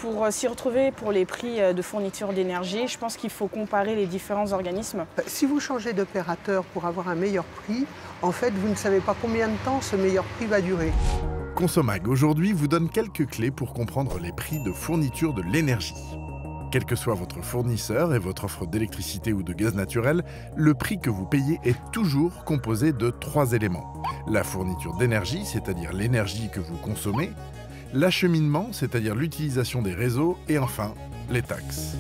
Pour s'y retrouver pour les prix de fourniture d'énergie, je pense qu'il faut comparer les différents organismes. Si vous changez d'opérateur pour avoir un meilleur prix, en fait, vous ne savez pas combien de temps ce meilleur prix va durer. Consomag aujourd'hui vous donne quelques clés pour comprendre les prix de fourniture de l'énergie. Quel que soit votre fournisseur et votre offre d'électricité ou de gaz naturel, le prix que vous payez est toujours composé de 3 éléments. La fourniture d'énergie, c'est-à-dire l'énergie que vous consommez, l'acheminement, c'est-à-dire l'utilisation des réseaux, et enfin, les taxes.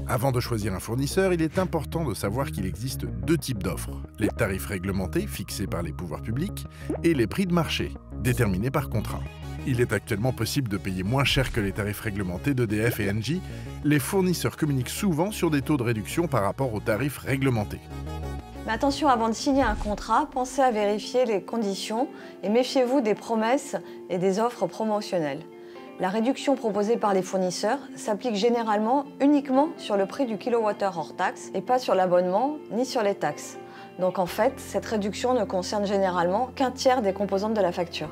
Avant de choisir un fournisseur, il est important de savoir qu'il existe 2 types d'offres. Les tarifs réglementés, fixés par les pouvoirs publics, et les prix de marché, déterminés par contrat. Il est actuellement possible de payer moins cher que les tarifs réglementés d'EDF et Engie. Les fournisseurs communiquent souvent sur des taux de réduction par rapport aux tarifs réglementés. Mais attention, avant de signer un contrat, pensez à vérifier les conditions et méfiez-vous des promesses et des offres promotionnelles. La réduction proposée par les fournisseurs s'applique généralement uniquement sur le prix du kilowattheure hors taxe et pas sur l'abonnement ni sur les taxes. Donc en fait, cette réduction ne concerne généralement qu'un tiers des composantes de la facture.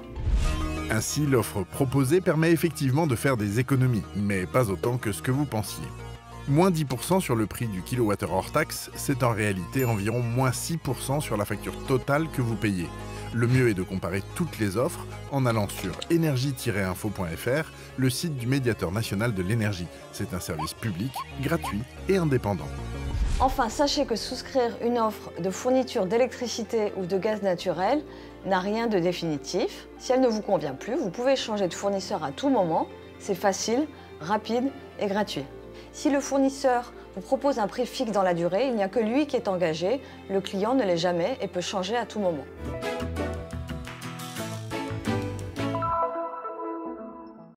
Ainsi, l'offre proposée permet effectivement de faire des économies, mais pas autant que ce que vous pensiez. Moins 10% sur le prix du kilowattheure hors taxe, c'est en réalité environ moins 6% sur la facture totale que vous payez. Le mieux est de comparer toutes les offres en allant sur énergie-info.fr, le site du médiateur national de l'énergie. C'est un service public, gratuit et indépendant. Enfin, sachez que souscrire une offre de fourniture d'électricité ou de gaz naturel n'a rien de définitif. Si elle ne vous convient plus, vous pouvez changer de fournisseur à tout moment. C'est facile, rapide et gratuit. Si le fournisseur vous propose un prix fixe dans la durée, il n'y a que lui qui est engagé. Le client ne l'est jamais et peut changer à tout moment.